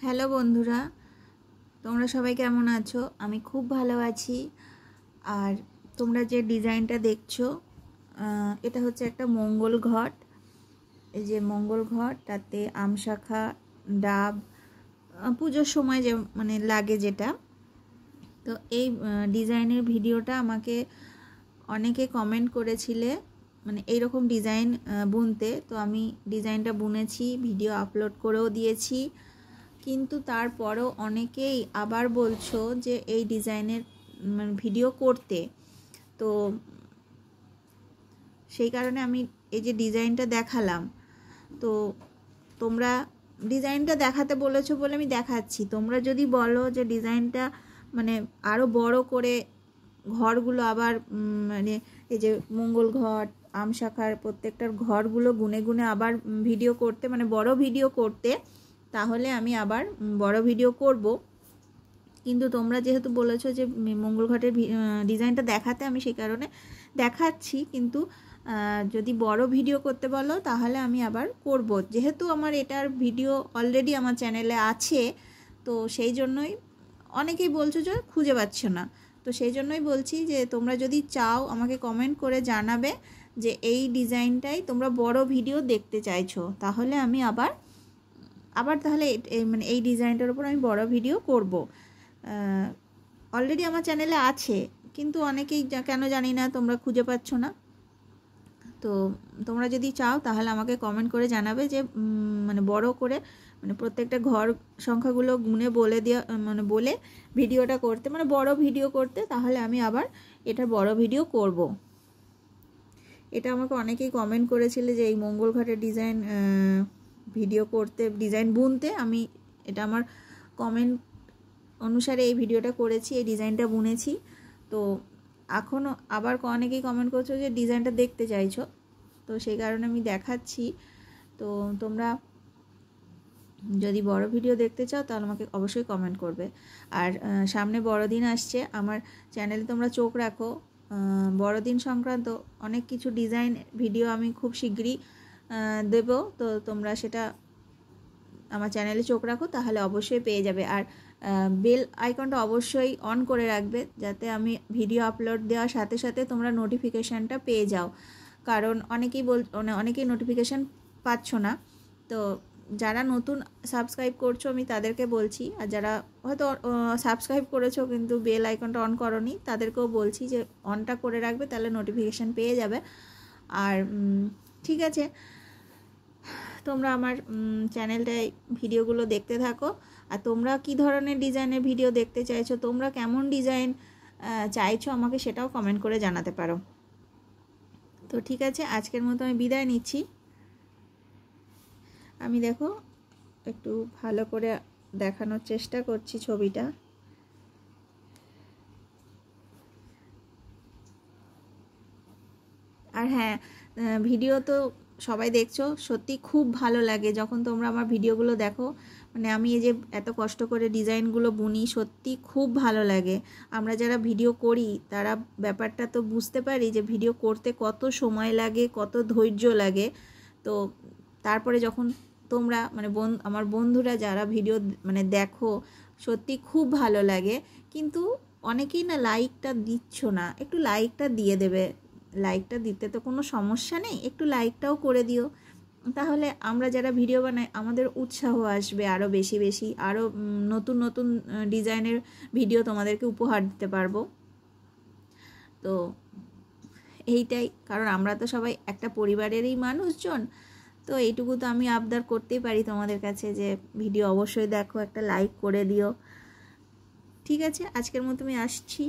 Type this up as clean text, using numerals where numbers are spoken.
Hello বন্ধুরা, তোমরা সবাই কেমন আছো? আমি খুব ভালো আছি। আর তোমরা যে ডিজাইনটা দেখছো, এটা হচ্ছে একটা মঙ্গল ঘট। এই যে মঙ্গল ঘট, তাতে আমশাখা, ডাব, পুজোর সময় যে মানে লাগে যেটা। তো এই ডিজাইনের ভিডিওটা আমাকে অনেকে কমেন্ট করেছিলে, মানে এইরকম ডিজাইন বুনতে। তো আমি ডিজাইনটা বুনেছি, ভিডিও আপলোড করেও দিয়েছি। কিন্তু তারপরেও অনেকেই আবার বলছো যে এই ডিজাইনের ভিডিও করতে। তো সেই কারণে আমি এই যে ডিজাইনটা দেখালাম। তো তোমরা ডিজাইনটা দেখাতে বলেছো বলে আমি দেখাচ্ছি। তোমরা যদি বলো যে ডিজাইনটা মানে আরও বড় করে ঘরগুলো আবার মানে এই যে মঙ্গল ঘট, আমশাখার প্রত্যেকটার ঘরগুলো গুনে গুনে আবার ভিডিও করতে, মানে বড় ভিডিও করতে, তাহলে আমি আবার বড় ভিডিও করব। কিন্তু তোমরা যেহেতু বলেছো যে মঙ্গল ঘটের ডিজাইনটা দেখাতে, আমি সেই কারণে দেখাচ্ছি। কিন্তু যদি বড় ভিডিও করতে বলো তাহলে আমি আবার করব, যেহেতু আমার এটার ভিডিও অলরেডি আমার চ্যানেলে আছে। তো সেই জন্যই অনেকেই বলছো যে খুঁজে পাচ্ছ না। তো সেই জন্যই বলছি যে তোমরা যদি চাও আমাকে কমেন্ট করে জানাবে যে এই ডিজাইনটাই তোমরা বড় ভিডিও দেখতে চাইছো, তাহলে আমি আবার তাহলে মানে এই ডিজাইনটার উপর আমি বড় ভিডিও করব। অলরেডি আমার চ্যানেলে আছে, কিন্তু অনেকেই কেন জানি না তোমরা খুঁজে পাচ্ছ না। তো তোমরা যদি চাও তাহলে আমাকে কমেন্ট করে জানাবে যে মানে বড় করে, মানে প্রত্যেকটা ঘর সংখ্যাগুলো গুনে বলে দেওয়া, মানে বলে ভিডিওটা করতে, মানে বড় ভিডিও করতে, তাহলে আমি আবার এটা বড় ভিডিও করব। এটা আমাকে অনেকেই কমেন্ট করেছিলে যে এই মঙ্গল ঘাটের ডিজাইন ভিডিও করতে, ডিজাইন বুনতে। আমি এটা আমার কমেন্ট অনুসারে এই ভিডিওটা করেছি, এই ডিজাইনটা বুনেছি। তো এখনও আবার অনেকেই কমেন্ট করছো যে ডিজাইনটা দেখতে চাইছো, তো সেই কারণে আমি দেখাচ্ছি। তো তোমরা যদি বড় ভিডিও দেখতে চাও তাহলে আমাকে অবশ্যই কমেন্ট করবে। আর সামনে বড়দিন আসছে, আমার চ্যানেলে তোমরা চোখ রাখো। বড়দিন সংক্রান্ত অনেক কিছু ডিজাইন ভিডিও আমি খুব শীঘ্রই দেব। তো তোমরা সেটা আমার চ্যানেলে চোখ রাখো, তাহলে অবশ্যই পেয়ে যাবে। আর বেল আইকনটা অবশ্যই অন করে রাখবে, যাতে আমি ভিডিও আপলোড দেওয়ার সাথে সাথে তোমরা নোটিফিকেশানটা পেয়ে যাও। কারণ অনেকেই নোটিফিকেশান পাচ্ছ না। তো যারা নতুন সাবস্ক্রাইব করছো আমি তাদেরকে বলছি, আর যারা হয়তো সাবস্ক্রাইব করেছো কিন্তু বেল আইকনটা অন করোনি, তাদেরকেও বলছি যে অনটা করে রাখবে, তাহলে নোটিফিকেশান পেয়ে যাবে। আর ঠিক আছে, তোমরা আমার চ্যানেলটায় ভিডিওগুলো দেখতে থাকো। আর তোমরা কি ধরনের ডিজাইনের ভিডিও দেখতে চাইছো, তোমরা কেমন ডিজাইন চাইছো, আমাকে সেটাও কমেন্ট করে জানাতে পারো। তো ঠিক আছে, আজকের মতো আমি বিদায় নিচ্ছি। আমি দেখো একটু ভালো করে দেখানোর চেষ্টা করছি ছবিটা। আর হ্যাঁ, ভিডিও তো সবাই দেখছো, সত্যি খুব ভালো লাগে যখন তোমরা আমার ভিডিওগুলো দেখো। মানে আমি এই যে এত কষ্ট করে ডিজাইনগুলো বুনি, সত্যি খুব ভালো লাগে। আমরা যারা ভিডিও করি তারা ব্যাপারটা তো বুঝতে পারি যে ভিডিও করতে কত সময় লাগে, কত ধৈর্য লাগে। তো তারপরে যখন তোমরা মানে আমার বন্ধুরা যারা ভিডিও মানে দেখো, সত্যি খুব ভালো লাগে। কিন্তু অনেকেই না লাইকটা দিচ্ছ না, একটু লাইকটা দিয়ে দেবে। লাইকটা দিতে তো কোনো সমস্যা নেই, একটু লাইকটাও করে দিও, তাহলে আমরা যারা ভিডিও বানাই আমাদের উৎসাহ আসবে আরও বেশি বেশি, আরও নতুন নতুন ডিজাইনের ভিডিও তোমাদেরকে উপহার দিতে পারবো। তো এইটাই, কারণ আমরা তো সবাই একটা পরিবারেরই মানুষজন। তো এইটুকু তো আমি আবদার করতেই পারি তোমাদের কাছে যে ভিডিও অবশ্যই দেখো, একটা লাইক করে দিও। ঠিক আছে, আজকের মতো আমি আসছি।